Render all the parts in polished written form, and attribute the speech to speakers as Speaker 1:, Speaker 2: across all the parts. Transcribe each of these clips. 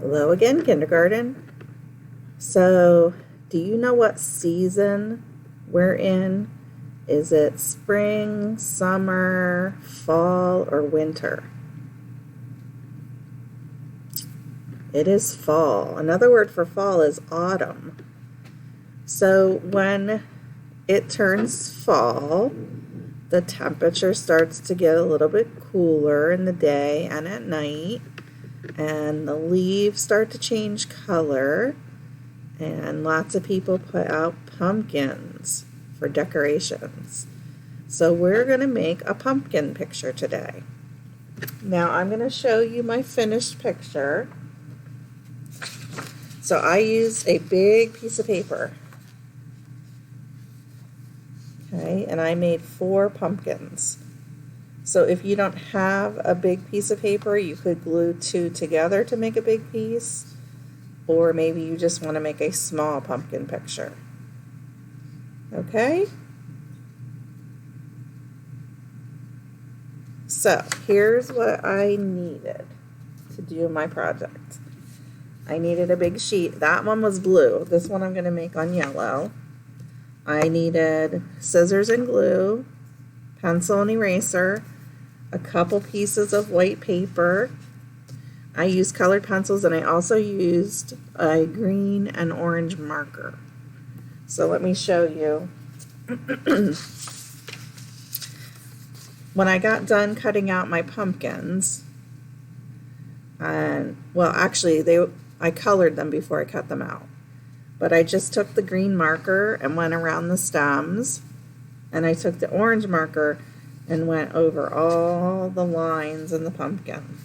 Speaker 1: Hello again, kindergarten. So, do you know what season we're in? Is it spring, summer, fall, or winter? It is fall. Another word for fall is autumn. So, when it turns fall, the temperature starts to get a little bit cooler in the day and at night, and the leaves start to change color, and lots of people put out pumpkins for decorations. So we're going to make a pumpkin picture today. Now I'm going to show you my finished picture. So I used a big piece of paper. Okay, and I made 4 pumpkins. So if you don't have a big piece of paper, you could glue 2 together to make a big piece. Or maybe you just want to make a small pumpkin picture. Okay? So here's what I needed to do my project. I needed a big sheet. That one was blue. This one I'm going to make on yellow. I needed scissors and glue, pencil and eraser, a couple pieces of white paper. I used colored pencils, and I also used a green and orange marker. So let me show you. When I got done cutting out my pumpkins, and well, actually I colored them before I cut them out. But I just took the green marker and went around the stems, and I took the orange marker and went over all the lines in the pumpkin.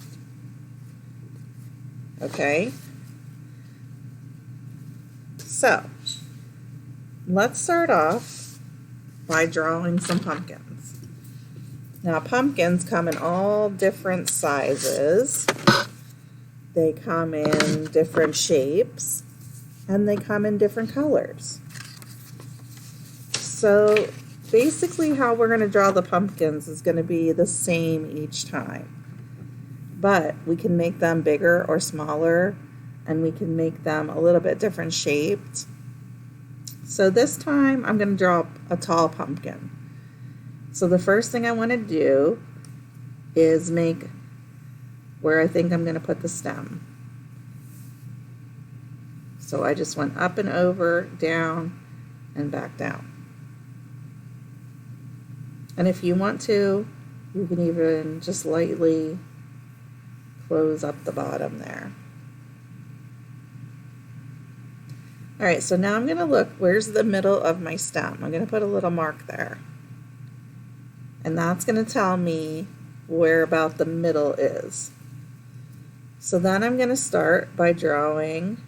Speaker 1: Okay? So, let's start off by drawing some pumpkins. Now, pumpkins come in all different sizes. They come in different shapes, and they come in different colors. So basically how we're going to draw the pumpkins is going to be the same each time. But we can make them bigger or smaller, and we can make them a little bit different shaped. So this time I'm going to draw a tall pumpkin. So the first thing I want to do is make where I think I'm going to put the stem. So I just went up and over, down, and back down. And if you want to, you can even just lightly close up the bottom there. All right, so now I'm going to look, where's the middle of my stem? I'm going to put a little mark there. And that's going to tell me where about the middle is. So then I'm going to start by drawing.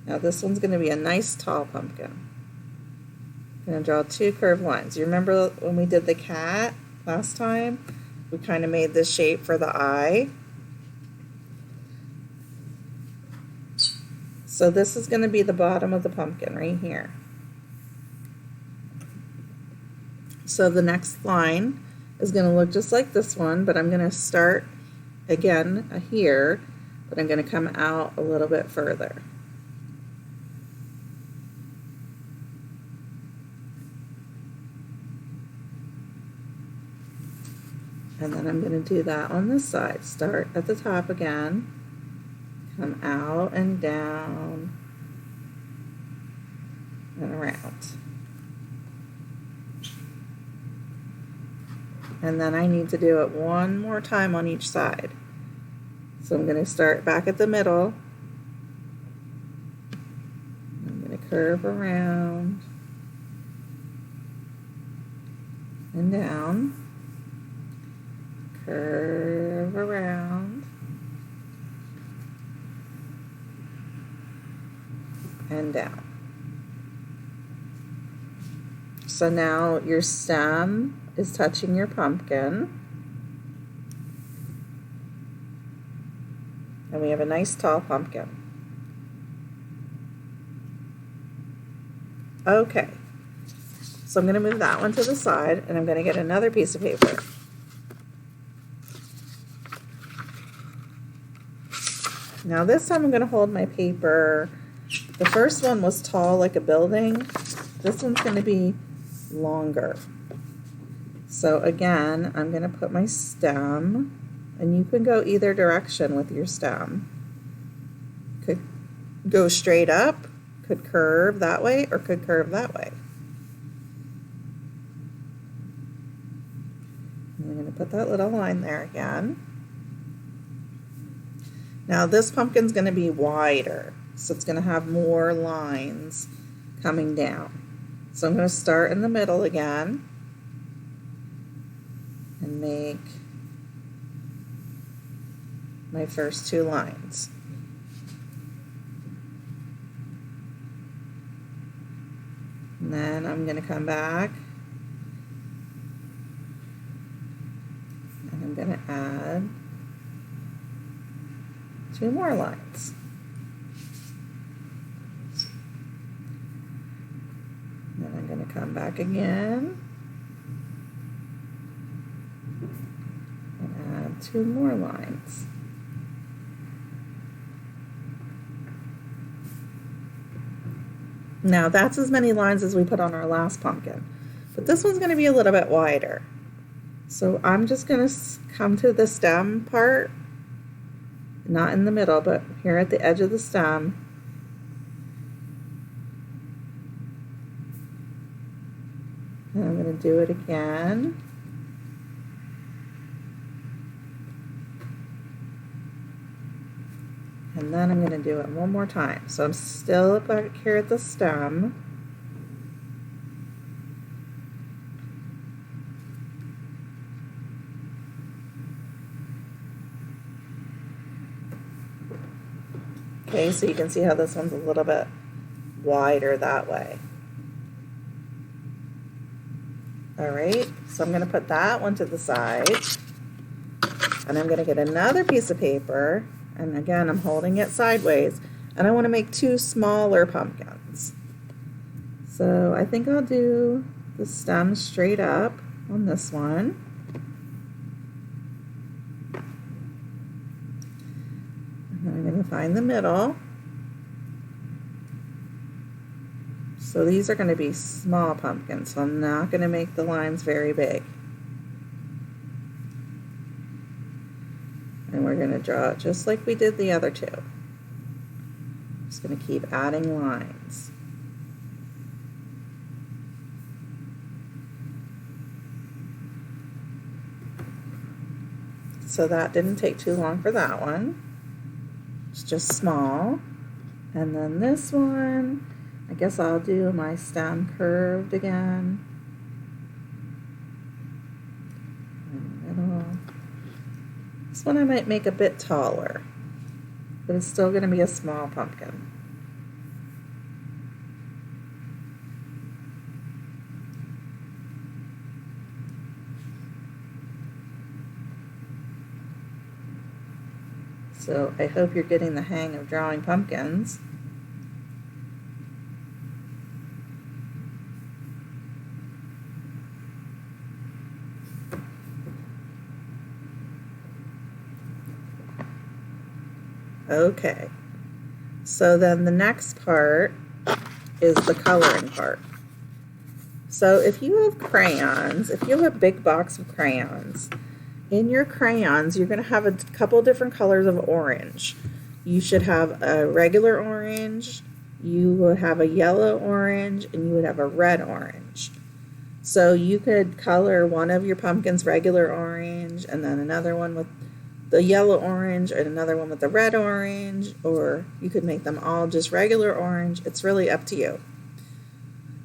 Speaker 1: Now this one's going to be a nice tall pumpkin. I'm going to draw 2 curved lines. You remember when we did the cat last time? We kind of made this shape for the eye. So this is going to be the bottom of the pumpkin right here. So the next line is going to look just like this one, but I'm going to start again here, but I'm going to come out a little bit further. And then I'm going to do that on this side. Start at the top again, come out and down and around. And then I need to do it one more time on each side. So I'm going to start back at the middle. I'm going to curve around and down. Curve around and down. So now your stem is touching your pumpkin, and we have a nice tall pumpkin. Okay, so I'm going to move that one to the side, and I'm going to get another piece of paper. Now this time I'm going to hold my paper. The first one was tall like a building. This one's going to be longer. So again, I'm going to put my stem, and you can go either direction with your stem. Could go straight up, could curve that way, or could curve that way. And I'm going to put that little line there again. Now this pumpkin's going to be wider, so it's going to have more lines coming down. So I'm going to start in the middle again and make my first 2 lines. And then I'm going to come back and I'm going to add 2 more lines. Then I'm going to come back again and add 2 more lines. Now that's as many lines as we put on our last pumpkin, but this one's going to be a little bit wider. So I'm just going to come to the stem part, not in the middle, but here at the edge of the stem. And I'm going to do it again. And then I'm going to do it one more time. So I'm still back here at the stem. Okay, so you can see how this one's a little bit wider that way. All right, so I'm going to put that one to the side. And I'm going to get another piece of paper. And again, I'm holding it sideways. And I want to make 2 smaller pumpkins. So I think I'll do the stem straight up on this one. And then I'm going to find the middle. So these are going to be small pumpkins, so I'm not going to make the lines very big. And we're going to draw it just like we did the other 2. Just going to keep adding lines. So that didn't take too long for that one. It's just small. And then this one, I guess I'll do my stem curved again. In the middle. This one I might make a bit taller, but it's still going to be a small pumpkin. So I hope you're getting the hang of drawing pumpkins. Okay, so then the next part is the coloring part. So if you have crayons, if you have a big box of crayons, in your crayons you're going to have a couple different colors of orange. You should have a regular orange, you would have a yellow orange, and you would have a red orange. So you could color one of your pumpkins regular orange, and then another one with the yellow orange, and another one with the red orange, or you could make them all just regular orange. It's really up to you.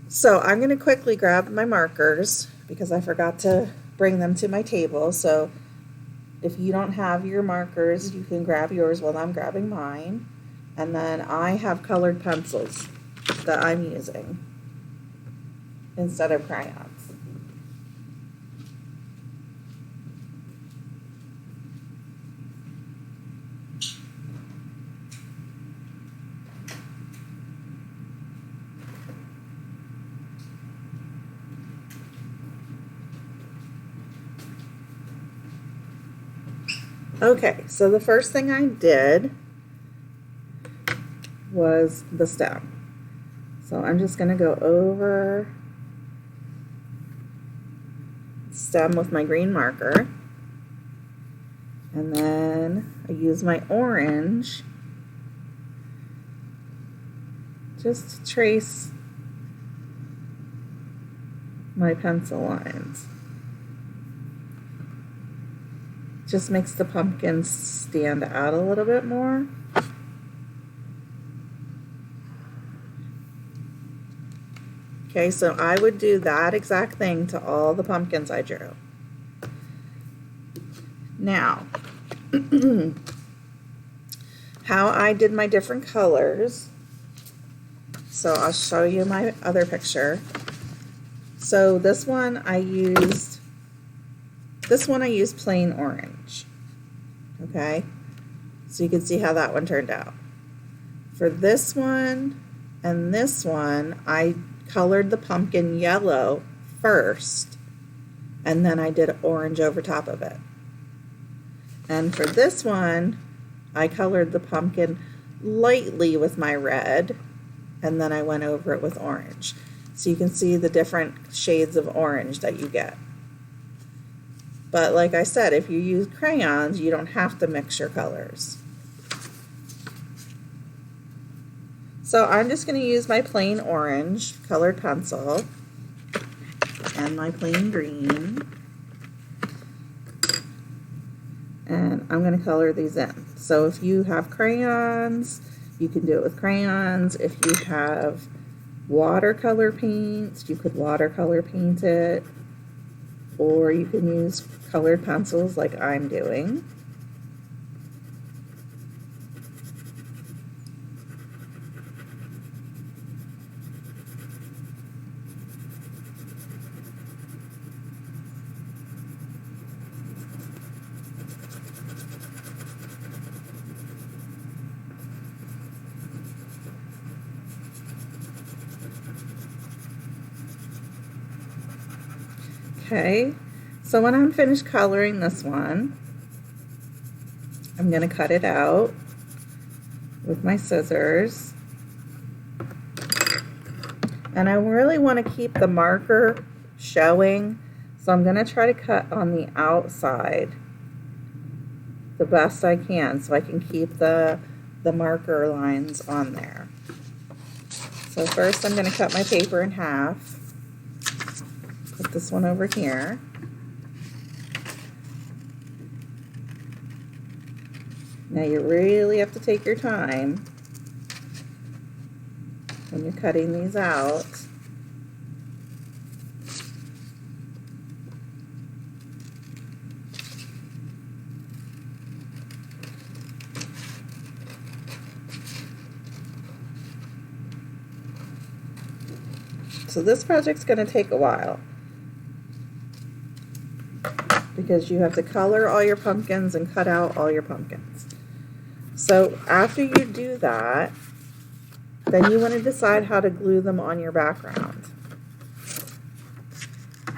Speaker 1: So I'm going to quickly grab my markers because I forgot to bring them to my table. So if you don't have your markers, you can grab yours while I'm grabbing mine. And then I have colored pencils that I'm using instead of crayons. Okay, so the first thing I did was the stem. So I'm just going to go over stem with my green marker, and then I use my orange just to trace my pencil lines. Just makes the pumpkin stand out a little bit more. Okay, so I would do that exact thing to all the pumpkins I drew. Now, how I did my different colors. So I'll show you my other picture. So this one I used plain orange. Okay, so you can see how that one turned out. For this one and this one, I colored the pumpkin yellow first, and then I did orange over top of it. And for this one, I colored the pumpkin lightly with my red, and then I went over it with orange. So you can see the different shades of orange that you get. But like I said, if you use crayons, you don't have to mix your colors. So I'm just going to use my plain orange colored pencil and my plain green. And I'm going to color these in. So if you have crayons, you can do it with crayons. If you have watercolor paints, you could watercolor paint it. Or you can use colored pencils like I'm doing. Okay, so when I'm finished coloring this one, I'm going to cut it out with my scissors. And I really want to keep the marker showing, so I'm going to try to cut on the outside the best I can so I can keep the marker lines on there. So first I'm going to cut my paper in half. Put this one over here. Now you really have to take your time when you're cutting these out. So this project's going to take a while, because you have to color all your pumpkins and cut out all your pumpkins. So after you do that, then you want to decide how to glue them on your background.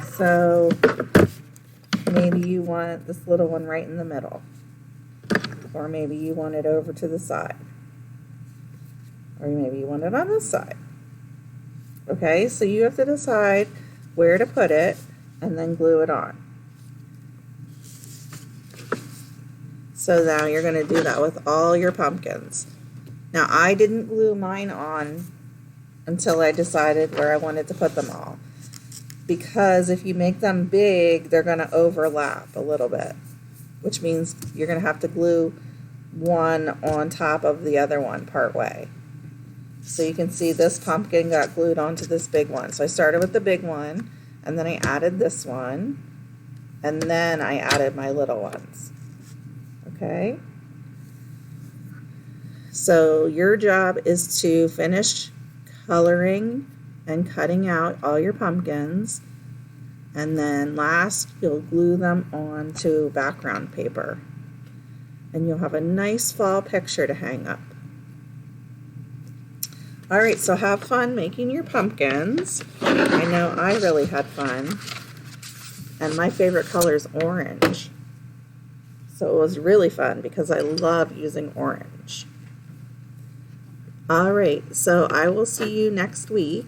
Speaker 1: So maybe you want this little one right in the middle, or maybe you want it over to the side, or maybe you want it on this side. Okay, so you have to decide where to put it and then glue it on. So now you're going to do that with all your pumpkins. Now I didn't glue mine on until I decided where I wanted to put them all, because if you make them big, they're going to overlap a little bit, which means you're going to have to glue one on top of the other one part way. So you can see this pumpkin got glued onto this big one. So I started with the big one, and then I added this one, and then I added my little ones. Okay? So your job is to finish coloring and cutting out all your pumpkins, and then last you'll glue them onto background paper, and you'll have a nice fall picture to hang up. Alright, so have fun making your pumpkins. I know I really had fun. And my favorite color is orange. So it was really fun because I love using orange. All right, so I will see you next week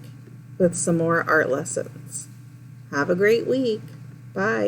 Speaker 1: with some more art lessons. Have a great week. Bye.